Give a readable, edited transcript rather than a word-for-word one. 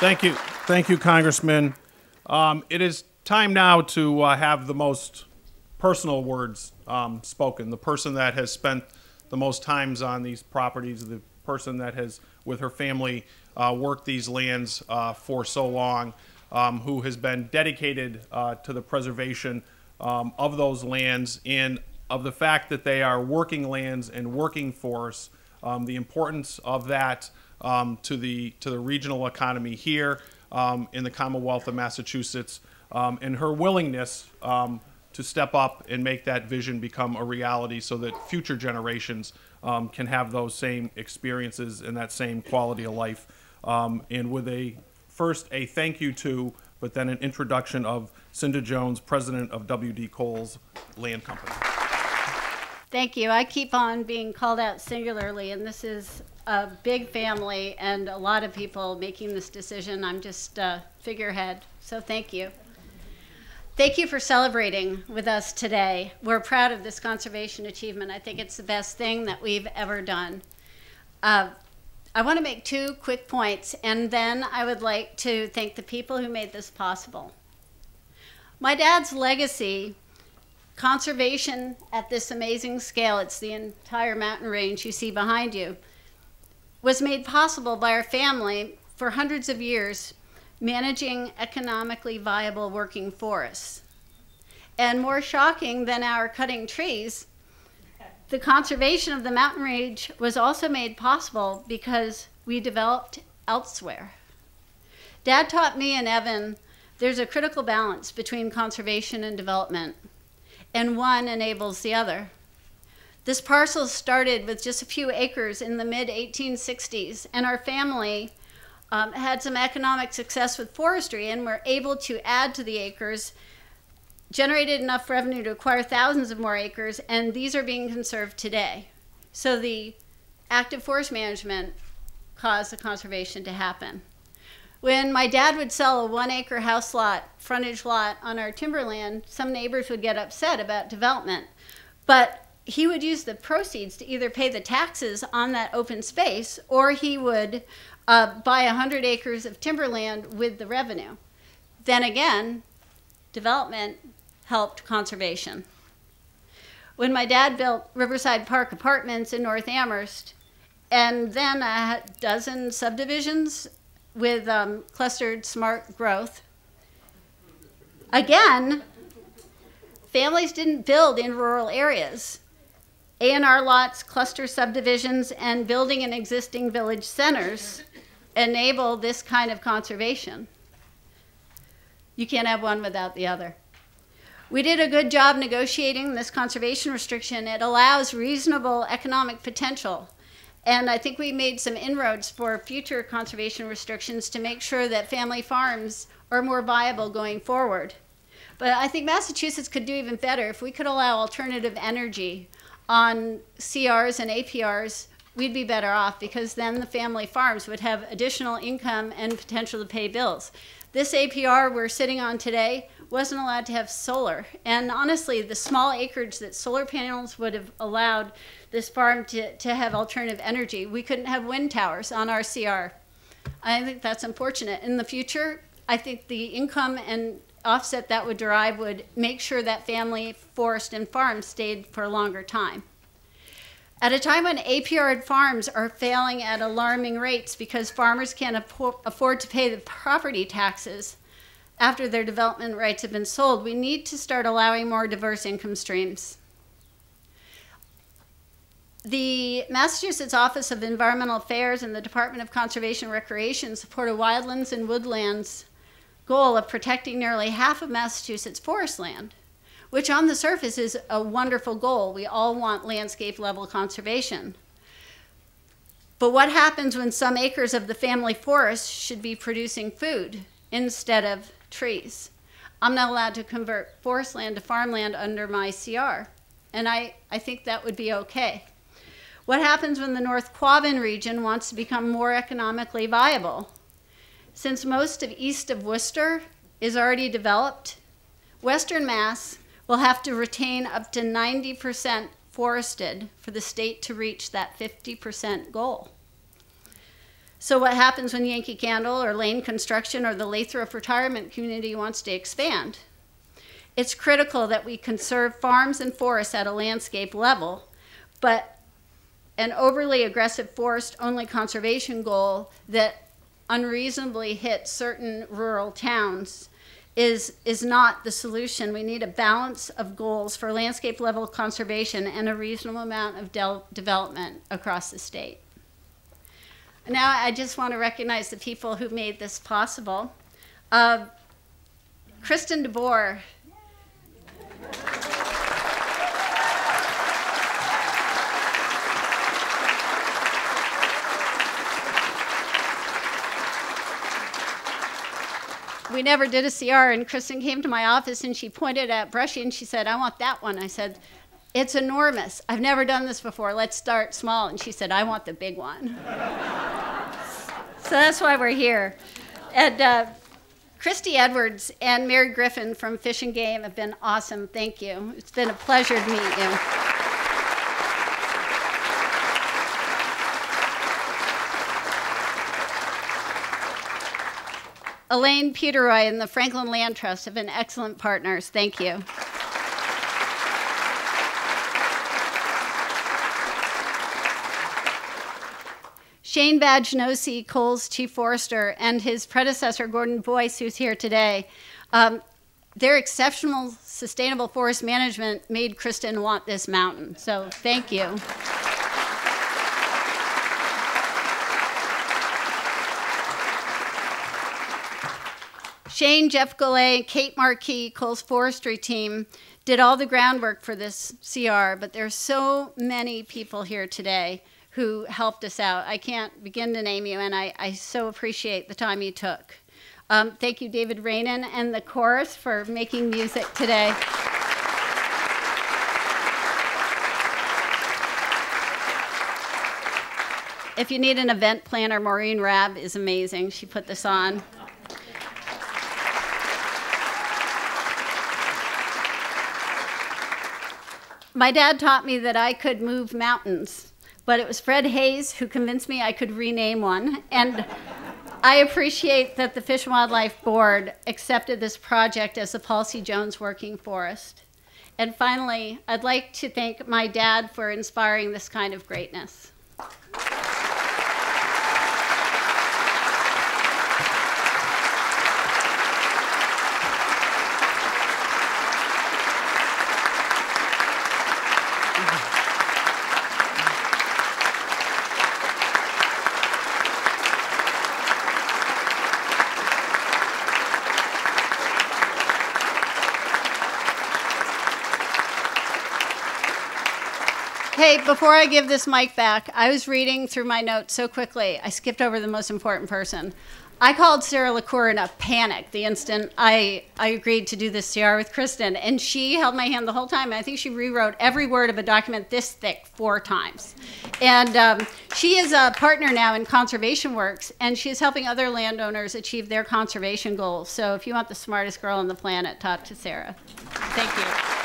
Thank you, Congressman. It is time now to have the most personal words spoken. The person that has spent the most times on these properties, the person that has, with her family, worked these lands for so long, who has been dedicated to the preservation of those lands and of the fact that they are working lands and working forests, the importance of that to the regional economy here in the Commonwealth of Massachusetts, and her willingness to step up and make that vision become a reality so that future generations can have those same experiences and that same quality of life. And with first a thank you to, but then an introduction of Cinda Jones, president of W.D. Cole's Land Company. Thank you. I keep on being called out singularly, and this is a big family and a lot of people making this decision. I'm just a figurehead, so thank you. Thank you for celebrating with us today. We're proud of this conservation achievement. I think it's the best thing that we've ever done. I want to make two quick points, and then I would like to thank the people who made this possible. My dad's legacy, conservation at this amazing scale, it's the entire mountain range you see behind you, was made possible by our family for hundreds of years managing economically viable working forests. And more shocking than our cutting trees, the conservation of the mountain range was also made possible because we developed elsewhere. Dad taught me and Evan there's a critical balance between conservation and development, and one enables the other. This parcel started with just a few acres in the mid-1860s, and our family had some economic success with forestry and were able to add to the acres, generated enough revenue to acquire thousands of more acres, and these are being conserved today. So the active forest management caused the conservation to happen. When my dad would sell a 1-acre house lot, frontage lot on our timberland, some neighbors would get upset about development, but he would use the proceeds to either pay the taxes on that open space, or he would buy 100 acres of timberland with the revenue. Then again, development helped conservation. When my dad built Riverside Park Apartments in North Amherst, and then a dozen subdivisions with clustered smart growth, again, families didn't build in rural areas. A&R lots, cluster subdivisions, and building in existing village centers enable this kind of conservation. You can't have one without the other. We did a good job negotiating this conservation restriction. It allows reasonable economic potential. And I think we made some inroads for future conservation restrictions to make sure that family farms are more viable going forward. But I think Massachusetts could do even better if we could allow alternative energy on CRs and APRs. We'd be better off, because then the family farms would have additional income and potential to pay bills. This APR we're sitting on today wasn't allowed to have solar. And honestly, the small acreage that solar panels would have allowed this farm to have alternative energy, we couldn't have wind towers on our CR. I think that's unfortunate. In the future, I think the income and offset that would derive would make sure that family forest and farms stayed for a longer time. At a time when APR farms are failing at alarming rates because farmers can't afford to pay the property taxes after their development rights have been sold, we need to start allowing more diverse income streams. The Massachusetts Office of Environmental Affairs and the Department of Conservation and Recreation support a wildlands and woodlands goal of protecting nearly half of Massachusetts forest land, which on the surface is a wonderful goal. We all want landscape level conservation. But what happens when some acres of the family forest should be producing food instead of trees? I'm not allowed to convert forest land to farmland under my CR, and I think that would be okay. What happens when the North Quabbin region wants to become more economically viable? Since most of east of Worcester is already developed, Western Mass will have to retain up to 90% forested for the state to reach that 50% goal. So what happens when Yankee Candle or Lane Construction or the Lathrop retirement community wants to expand? It's critical that we conserve farms and forests at a landscape level, but an overly aggressive forest-only conservation goal that unreasonably hits certain rural towns is not the solution. We need a balance of goals for landscape level conservation and a reasonable amount of development across the state. Now I just want to recognize the people who made this possible. Kristen DeBoer. We never did a CR, and Kristen came to my office and she pointed at Brushy and she said, I want that one. I said, it's enormous. I've never done this before. Let's start small. And she said, I want the big one. So that's why we're here. And Christy Edwards and Mary Griffin from Fish and Game have been awesome. Thank you. It's been a pleasure to meet you. Elaine Peteroy and the Franklin Land Trust have been excellent partners. Thank you. Shane Bagnosi, Cole's chief forester, and his predecessor, Gordon Boyce, who's here today, their exceptional sustainable forest management made Kristen want this mountain. So thank you. Shane, Jeff Goulet, Kate Marquis, Cole's forestry team did all the groundwork for this CR, but there's so many people here today who helped us out. I can't begin to name you, and I so appreciate the time you took. Thank you, David Rainin and the chorus for making music today. If you need an event planner, Maureen Rabb is amazing. She put this on. My dad taught me that I could move mountains, but it was Fred Hayes who convinced me I could rename one. And I appreciate that the Fish and Wildlife Board accepted this project as the Paul C. Jones Working Forest. And finally, I'd like to thank my dad for inspiring this kind of greatness. Hey, before I give this mic back, I was reading through my notes so quickly, I skipped over the most important person. I called Sarah LaCour in a panic the instant I agreed to do this CR with Kristen, and she held my hand the whole time. I think she rewrote every word of a document this thick 4 times. And she is a partner now in Conservation Works, and she is helping other landowners achieve their conservation goals. So if you want the smartest girl on the planet, talk to Sarah. Thank you.